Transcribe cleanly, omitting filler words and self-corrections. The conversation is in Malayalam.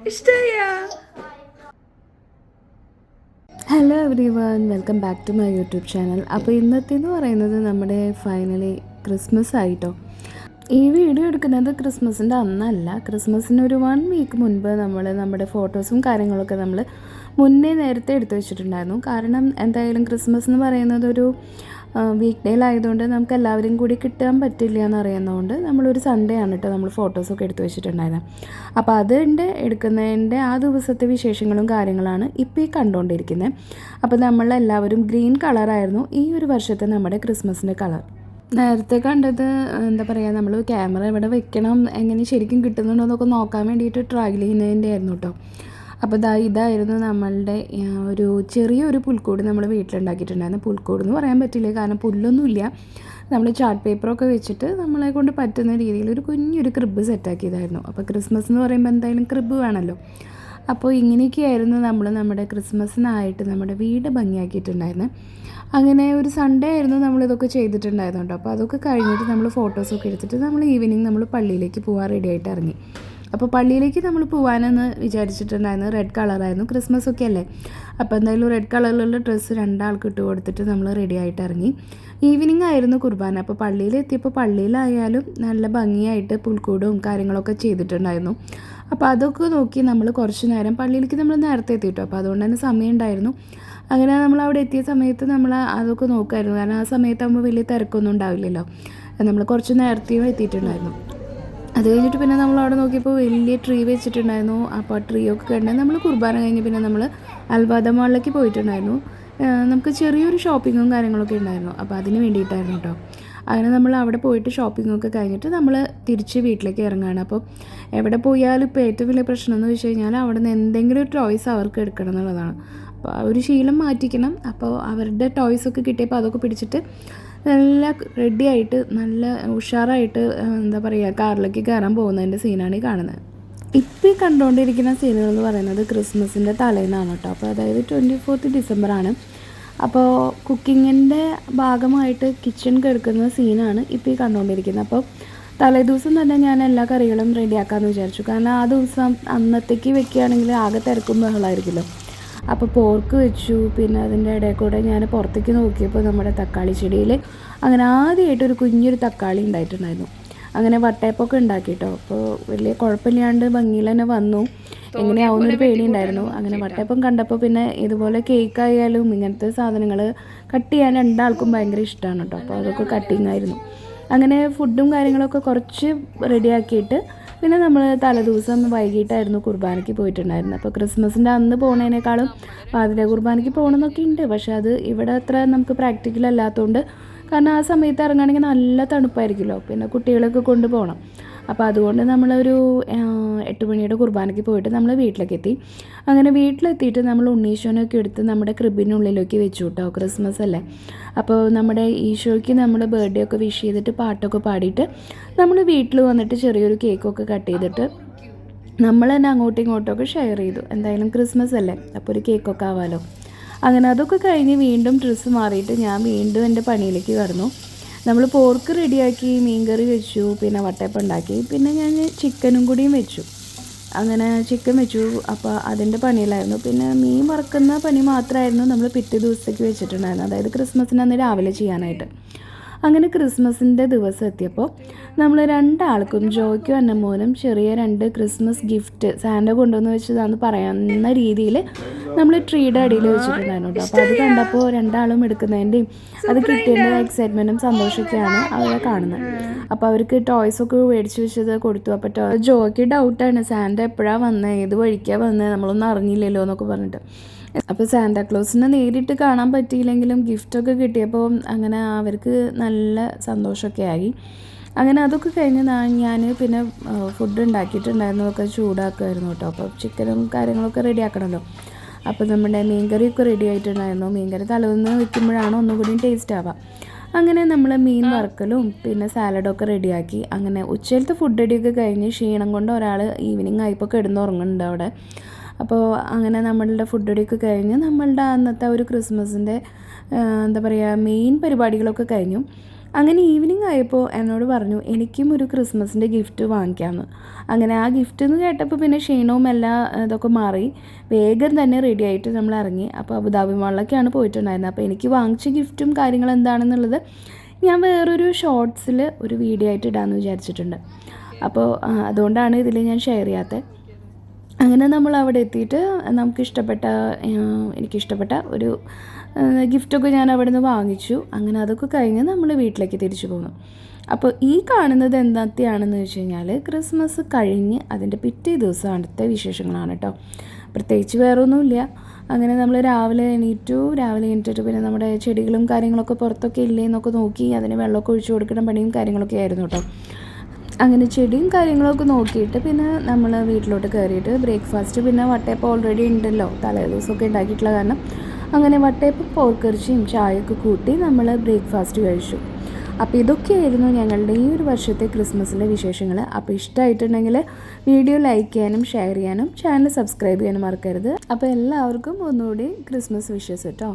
ഇഷ്ടമായോ? Hello everyone, welcome back to my YouTube channel. അപ്പോൾ ഇന്നത്തേന്ന് പറയുന്നത് നമ്മുടെ ഫൈനലി ക്രിസ്മസ് ആയിട്ടോ. ഈ വീഡിയോ എടുക്കുന്നത് ക്രിസ്മസിൻ്റെ അന്നല്ല, ക്രിസ്മസിന് ഒരു 1 വീക്ക് മുൻപ് നമ്മൾ നമ്മുടെ ഫോട്ടോസും കാര്യങ്ങളൊക്കെ നമ്മൾ മുന്നേ നേരത്തെ എടുത്തു വെച്ചിട്ടുണ്ടായിരുന്നു. കാരണം എന്തായാലും ക്രിസ്മസ് എന്ന് പറയുന്നത് ഒരു വീക്ക് ഡേയിലായതുകൊണ്ട് നമുക്ക് എല്ലാവരും കൂടി കിട്ടാൻ പറ്റില്ല എന്നറിയുന്നതുകൊണ്ട് നമ്മളൊരു സൺഡേ ആണ് കേട്ടോ നമ്മൾ ഫോട്ടോസൊക്കെ എടുത്തു വെച്ചിട്ടുണ്ടായിരുന്നത്. അപ്പോൾ അതിൻ്റെ എടുക്കുന്നതിൻ്റെ ആ ദിവസത്തെ വിശേഷങ്ങളും കാര്യങ്ങളാണ് ഇപ്പോൾ ഈ കണ്ടുകൊണ്ടിരിക്കുന്നത്. അപ്പോൾ നമ്മളെല്ലാവരും ഗ്രീൻ കളറായിരുന്നു ഈ ഒരു വർഷത്തെ നമ്മുടെ ക്രിസ്മസിൻ്റെ കളർ. നേരത്തെ കണ്ടത് എന്താ പറയുക, നമ്മൾ ക്യാമറ എവിടെ വെക്കണം, എങ്ങനെ ശരിക്കും കിട്ടുന്നുണ്ടോ എന്നൊക്കെ നോക്കാൻ വേണ്ടിയിട്ട് ട്രയൽ ചെയ്യുന്നതിൻ്റെ ആയിരുന്നു കേട്ടോ. അപ്പോൾ ഇതായിരുന്നു നമ്മളുടെ ഒരു ചെറിയൊരു പുൽക്കൂട് നമ്മൾ വീട്ടിലുണ്ടാക്കിയിട്ടുണ്ടായിരുന്നു. പുൽക്കൂട് എന്ന് പറയാൻ പറ്റില്ല, കാരണം പുല്ലൊന്നുമില്ല. നമ്മൾ ചാർട്ട് പേപ്പറൊക്കെ വെച്ചിട്ട് നമ്മളെ കൊണ്ട് പറ്റുന്ന രീതിയിൽ ഒരു കുഞ്ഞൊരു ക്രിബ് സെറ്റാക്കിയതായിരുന്നു. അപ്പോൾ ക്രിസ്മസ് എന്ന് പറയുമ്പോൾ എന്തായാലും ക്രിബ് വേണമല്ലോ. അപ്പോൾ ഇങ്ങനെയൊക്കെയായിരുന്നു നമ്മൾ നമ്മുടെ ക്രിസ്മസിനായിട്ട് നമ്മുടെ വീട് ഭംഗിയാക്കിയിട്ടുണ്ടായിരുന്നത്. അങ്ങനെ ഒരു സൺഡേ ആയിരുന്നു നമ്മളിതൊക്കെ ചെയ്തിട്ടുണ്ടായിരുന്നു കേട്ടോ. അപ്പോൾ അതൊക്കെ കഴിഞ്ഞിട്ട് നമ്മൾ ഫോട്ടോസൊക്കെ എടുത്തിട്ട് നമ്മൾ ഈവനിങ് നമ്മൾ പള്ളിയിലേക്ക് പോകാൻ റെഡി ആയിട്ട് ഇറങ്ങി. അപ്പോൾ പള്ളിയിലേക്ക് നമ്മൾ പോകാനെന്ന് വിചാരിച്ചിട്ടുണ്ടായിരുന്നു. റെഡ് കളറായിരുന്നു, ക്രിസ്മസ് ഒക്കെ അല്ലേ. അപ്പോൾ എന്തായാലും റെഡ് കളറിലുള്ള ഡ്രസ്സ് രണ്ടാൾക്ക് ഇട്ട് കൊടുത്തിട്ട് നമ്മൾ റെഡി ആയിട്ട് ഇറങ്ങി. ഈവനിങ് ആയിരുന്നു കുർബാന. അപ്പോൾ പള്ളിയിലെത്തിയപ്പോൾ പള്ളിയിലായാലും നല്ല ഭംഗിയായിട്ട് പുൽക്കൂടും കാര്യങ്ങളൊക്കെ ചെയ്തിട്ടുണ്ടായിരുന്നു. അപ്പോൾ അതൊക്കെ നോക്കി നമ്മൾ കുറച്ച് നേരം, പള്ളിയിലേക്ക് നമ്മൾ നേരത്തെ എത്തിയിട്ടോ, അപ്പോൾ അതുകൊണ്ട് തന്നെ സമയം ഉണ്ടായിരുന്നു. അങ്ങനെ നമ്മൾ അവിടെ എത്തിയ സമയത്ത് നമ്മൾ അതൊക്കെ നോക്കുമായിരുന്നു, കാരണം ആ സമയത്താകുമ്പോൾ വലിയ തിരക്കൊന്നും ഉണ്ടാവില്ലല്ലോ. നമ്മൾ കുറച്ച് നേരത്തെയും എത്തിയിട്ടുണ്ടായിരുന്നു. അത് കഴിഞ്ഞിട്ട് പിന്നെ നമ്മൾ അവിടെ നോക്കിയപ്പോൾ വലിയ ട്രീ വെച്ചിട്ടുണ്ടായിരുന്നു. അപ്പോൾ ആ ട്രീ ഒക്കെ കണ്ട് നമ്മൾ കുർബാന കഴിഞ്ഞ് പിന്നെ നമ്മൾ അൽവാദ മാളിലേക്ക് പോയിട്ടുണ്ടായിരുന്നു. നമുക്ക് ചെറിയൊരു ഷോപ്പിങ്ങും കാര്യങ്ങളൊക്കെ ഉണ്ടായിരുന്നു, അപ്പോൾ അതിന് വേണ്ടിയിട്ടായിരുന്നു കേട്ടോ. അങ്ങനെ നമ്മൾ അവിടെ പോയിട്ട് ഷോപ്പിങ്ങൊക്കെ കഴിഞ്ഞിട്ട് നമ്മൾ തിരിച്ച് വീട്ടിലേക്ക് ഇറങ്ങുകയാണ്. അപ്പോൾ എവിടെ പോയാലും ഇപ്പോൾ ഏറ്റവും വലിയ പ്രശ്നം എന്ന് വെച്ച് കഴിഞ്ഞാൽ അവിടെ നിന്ന് എന്തെങ്കിലും ഒരു ടോയ്സ് അവർക്ക് എടുക്കണം എന്നുള്ളതാണ്. അപ്പോൾ ആ ഒരു ശീലം മാറ്റിക്കണം. അപ്പോൾ അവരുടെ ടോയ്സൊക്കെ കിട്ടിയപ്പോൾ അതൊക്കെ പിടിച്ചിട്ട് നല്ല റെഡി ആയിട്ട് നല്ല ഉഷാറായിട്ട് എന്താ പറയുക കാറിലേക്ക് കയറാൻ പോകുന്നതിൻ്റെ സീനാണ് ഈ കാണുന്നത്. ഇപ്പോൾ ഈ കണ്ടുകൊണ്ടിരിക്കുന്ന സീനുകൾ എന്ന് പറയുന്നത് ക്രിസ്മസിൻ്റെ തലേന്നാണ് കേട്ടോ. അപ്പോൾ അതായത് 24 ഡിസംബറാണ്. അപ്പോൾ കുക്കിങ്ങിൻ്റെ ഭാഗമായിട്ട് കിച്ചൺ കിടക്കുന്ന സീനാണ് ഇപ്പോൾ ഈ കണ്ടുകൊണ്ടിരിക്കുന്നത്. അപ്പോൾ തലേദിവസം തന്നെ ഞാൻ എല്ലാ കറികളും റെഡിയാക്കാമെന്ന് വിചാരിച്ചു. കാരണം ആ ദിവസം അന്നത്തേക്ക് വെക്കുകയാണെങ്കിൽ ആകെ തിരക്കും ബഹളമായിരിക്കുമല്ലോ. അപ്പോൾ പോർക്ക് വെച്ചു. പിന്നെ അതിൻ്റെ ഇടയിൽ കൂടെ ഞാൻ പുറത്തേക്ക് നോക്കിയപ്പോൾ നമ്മുടെ തക്കാളി ചെടിയിൽ അങ്ങനെ ആദ്യമായിട്ടൊരു കുഞ്ഞൊരു തക്കാളി ഉണ്ടായിട്ടുണ്ടായിരുന്നു. അങ്ങനെ വട്ടയപ്പൊക്കെ ഉണ്ടാക്കിയിട്ടോ. അപ്പോൾ വലിയ കുഴപ്പമില്ലാണ്ട് ഭംഗിയിൽ തന്നെ വന്നു. എങ്ങനെയാവുന്നൊരു പേടി ഉണ്ടായിരുന്നു. അങ്ങനെ വട്ടയപ്പം കണ്ടപ്പോൾ പിന്നെ ഇതുപോലെ കേക്കായാലും ഇങ്ങനത്തെ സാധനങ്ങൾ കട്ട് ചെയ്യാൻ രണ്ടാൾക്കും ഭയങ്കര ഇഷ്ടമാണ് കേട്ടോ. അപ്പോൾ അതൊക്കെ കട്ടിങ് ആയിരുന്നു. അങ്ങനെ ഫുഡും കാര്യങ്ങളൊക്കെ കുറച്ച് റെഡിയാക്കിയിട്ട് പിന്നെ നമ്മൾ തലേദിവസം വൈകിട്ടായിരുന്നു കുർബാനയ്ക്ക് പോയിട്ടുണ്ടായിരുന്നത്. അപ്പോൾ ക്രിസ്മസിൻ്റെ അന്ന് പോകുന്നതിനേക്കാളും പാതിര കുർബാനയ്ക്ക് പോകണമെന്നൊക്കെ ഉണ്ട്. പക്ഷേ അത് ഇവിടെ അത്ര നമുക്ക് പ്രാക്ടിക്കൽ അല്ലാത്തതുകൊണ്ട്, കാരണം ആ സമയത്ത് ഇറങ്ങുകയാണെങ്കിൽ നല്ല തണുപ്പായിരിക്കുമല്ലോ, പിന്നെ കുട്ടികളൊക്കെ കൊണ്ടുപോകണം. അപ്പോൾ അതുകൊണ്ട് നമ്മളൊരു 8 മണിയുടെ കുർബാനയ്ക്ക് പോയിട്ട് നമ്മൾ വീട്ടിലേക്ക് എത്തി. അങ്ങനെ വീട്ടിലെത്തിയിട്ട് നമ്മൾ ഉണ്ണീശോനൊക്കെ എടുത്ത് നമ്മുടെ ക്രിബിനുള്ളിലേക്ക് വെച്ചു കേട്ടോ. ക്രിസ്മസ് അല്ലേ. അപ്പോൾ നമ്മുടെ ഈശോയ്ക്ക് നമ്മുടെ ബർത്ത്ഡേ ഒക്കെ വിഷ് ചെയ്തിട്ട് പാട്ടൊക്കെ പാടിയിട്ട് നമ്മൾ വീട്ടിൽ വന്നിട്ട് ചെറിയൊരു കേക്കൊക്കെ കട്ട് ചെയ്തിട്ട് നമ്മൾ തന്നെ അങ്ങോട്ടും ഇങ്ങോട്ടൊക്കെ ഷെയർ ചെയ്തു. എന്തായാലും ക്രിസ്മസ് അല്ലേ, അപ്പോൾ ഒരു കേക്കൊക്കെ ആവാമല്ലോ. അങ്ങനെ അതൊക്കെ കഴിഞ്ഞ് വീണ്ടും ഡ്രസ്സ് മാറിയിട്ട് ഞാൻ വീണ്ടും എൻ്റെ പണിയിലേക്ക് കടന്നു. നമ്മൾ പോർക്ക് റെഡിയാക്കി, മീൻകറി വെച്ചു, പിന്നെ വട്ടയപ്പം ഉണ്ടാക്കി, പിന്നെ ഞാൻ ചിക്കനും കൂടിയും വെച്ചു. അങ്ങനെ ചിക്കൻ വെച്ചു. അപ്പോൾ അതിൻ്റെ പണിയിലായിരുന്നു. പിന്നെ മീൻ വറുക്കുന്ന പണി മാത്രമായിരുന്നു നമ്മൾ പിറ്റേ ദിവസത്തേക്ക് വെച്ചിട്ടുണ്ടായിരുന്നു, അതായത് ക്രിസ്മസിന് അന്ന് രാവിലെ ചെയ്യാനായിട്ട്. അങ്ങനെ ക്രിസ്മസിൻ്റെ ദിവസം എത്തിയപ്പോൾ നമ്മൾ രണ്ടാൾക്കും, ജോയ്ക്കും അന്നമോനും ചെറിയ 2 ക്രിസ്മസ് ഗിഫ്റ്റ് സാന്റ കൊണ്ടുവന്ന് വെച്ചതാണെന്ന് പറയാവുന്ന രീതിയിൽ നമ്മൾ ട്രീയുടെ അടിയിൽ വെച്ചിട്ടുണ്ടായിരുന്നു കേട്ടോ. അപ്പോൾ അത് കണ്ടപ്പോൾ രണ്ടാളും എടുക്കുന്നതിൻ്റെയും അത് കിട്ടിയതിൻ്റെ എക്സൈറ്റ്മെൻറ്റും സന്തോഷമൊക്കെയാണ് അവരെ കാണുന്നത്. അപ്പോൾ അവർക്ക് ടോയ്സൊക്കെ മേടിച്ച് വെച്ചത് കൊടുത്തു. അപ്പോൾ ജോയ്ക്ക് ഡൗട്ടാണ്, സാന്റ എപ്പോഴാണ് വന്നത്, ഏത് വഴിക്കാണ് വന്നത്, നമ്മളൊന്നും അറിഞ്ഞില്ലല്ലോ എന്നൊക്കെ പറഞ്ഞിട്ട്. അപ്പോൾ സാന്റാക്ലോസിനെ നേരിട്ട് കാണാൻ പറ്റിയില്ലെങ്കിലും ഗിഫ്റ്റൊക്കെ കിട്ടിയപ്പോൾ അങ്ങനെ അവർക്ക് നല്ല സന്തോഷമൊക്കെ ആയി. അങ്ങനെ അതൊക്കെ കഴിഞ്ഞ് ഞാൻ പിന്നെ ഫുഡ് ഉണ്ടാക്കിയിട്ടുണ്ടായിരുന്നതൊക്കെ ചൂടാക്കുമായിരുന്നു കേട്ടോ. അപ്പോൾ ചിക്കനും കാര്യങ്ങളൊക്കെ റെഡി ആക്കണമല്ലോ. അപ്പോൾ നമ്മുടെ മീൻകറിയൊക്കെ റെഡി ആയിട്ടുണ്ടായിരുന്നു. മീൻകറി തലേന്ന് വെക്കുമ്പോഴാണ് ഒന്നുകൂടി ടേസ്റ്റ് ആവുക. അങ്ങനെ നമ്മൾ മീൻ വറുക്കലും പിന്നെ സാലഡൊക്കെ റെഡിയാക്കി. അങ്ങനെ ഉച്ചയിലത്തെ ഫുഡ് അടിയൊക്കെ കഴിഞ്ഞ് ക്ഷീണം കൊണ്ട് ഒരാൾ ഈവനിങ് ആയപ്പോൾ കിടന്നുറങ്ങുന്നുണ്ട് അവിടെ. അപ്പോൾ അങ്ങനെ നമ്മളുടെ ഫുഡ് അടിയൊക്കെ കഴിഞ്ഞ് നമ്മളുടെ അന്നത്തെ ഒരു ക്രിസ്മസിൻ്റെ എന്താ പറയുക മെയിൻ പരിപാടികളൊക്കെ കഴിഞ്ഞു. അങ്ങനെ ഈവനിങ് ആയപ്പോൾ എന്നോട് പറഞ്ഞു എനിക്കും ഒരു ക്രിസ്മസിൻ്റെ ഗിഫ്റ്റ് വാങ്ങിക്കാമെന്ന്. അങ്ങനെ ആ ഗിഫ്റ്റ് എന്ന് കേട്ടപ്പോൾ പിന്നെ ക്ഷീണവും എല്ലാം ഇതൊക്കെ മാറി വേഗം തന്നെ റെഡി ആയിട്ട് നമ്മൾ ഇറങ്ങി. അപ്പോൾ അബുദാബി മാളിലൊക്കെയാണ് പോയിട്ടുണ്ടായിരുന്നത്. അപ്പോൾ എനിക്ക് വാങ്ങിച്ച ഗിഫ്റ്റും കാര്യങ്ങളും എന്താണെന്നുള്ളത് ഞാൻ വേറൊരു ഷോർട്സിൽ ഒരു വീഡിയോ ആയിട്ട് ഇടാമെന്ന് വിചാരിച്ചിട്ടുണ്ട്. അപ്പോൾ അതുകൊണ്ടാണ് ഇതിൽ ഞാൻ ഷെയർ ചെയ്യാത്തത്. അങ്ങനെ നമ്മൾ അവിടെ എത്തിയിട്ട് എനിക്കിഷ്ടപ്പെട്ട ഒരു ഗിഫ്റ്റൊക്കെ ഞാൻ അവിടെ നിന്ന് വാങ്ങിച്ചു. അങ്ങനെ അതൊക്കെ കഴിഞ്ഞ് നമ്മൾ വീട്ടിലേക്ക് തിരിച്ചു പോന്നു. അപ്പോൾ ഈ കാണുന്നത് എന്തൊക്കെയാണെന്ന് വെച്ച് കഴിഞ്ഞാൽ ക്രിസ്മസ് കഴിഞ്ഞ് അതിൻ്റെ പിറ്റേ ദിവസം അടുത്ത വിശേഷങ്ങളാണ് കേട്ടോ. പ്രത്യേകിച്ച് വേറൊന്നുമില്ല. അങ്ങനെ നമ്മൾ രാവിലെ എണീറ്റിട്ട് പിന്നെ നമ്മുടെ ചെടികളും കാര്യങ്ങളൊക്കെ പുറത്തൊക്കെ ഇല്ലേ എന്നൊക്കെ നോക്കി അതിന് വെള്ളമൊക്കെ ഒഴിച്ചു കൊടുക്കണം പണിയും കാര്യങ്ങളൊക്കെ ആയിരുന്നു കേട്ടോ. അങ്ങനെ ചെടിയും കാര്യങ്ങളൊക്കെ നോക്കിയിട്ട് പിന്നെ നമ്മൾ വീട്ടിലോട്ട് കയറിയിട്ട് ബ്രേക്ക്ഫാസ്റ്റ് പിന്നെ വട്ടയപ്പം ഓൾറെഡി ഉണ്ടല്ലോ, തലേ ദിവസമൊക്കെ ഉണ്ടാക്കിയിട്ടുള്ള കാരണം അങ്ങനെ വട്ടയപ്പം പോർക്കിറച്ചിയും ചായയൊക്കെ കൂട്ടി നമ്മൾ ബ്രേക്ക്ഫാസ്റ്റ് കഴിച്ചു. അപ്പോൾ ഇതൊക്കെയായിരുന്നു ഞങ്ങളുടെ ഈ ഒരു വർഷത്തെ ക്രിസ്മസിൻ്റെ വിശേഷങ്ങൾ. അപ്പോൾ ഇഷ്ടമായിട്ടുണ്ടെങ്കിൽ വീഡിയോ ലൈക്ക് ചെയ്യാനും ഷെയർ ചെയ്യാനും ചാനൽ സബ്സ്ക്രൈബ് ചെയ്യാനും മറക്കരുത്. അപ്പോൾ എല്ലാവർക്കും ഒന്നുകൂടി ക്രിസ്മസ് വിഷസ് കേട്ടോ.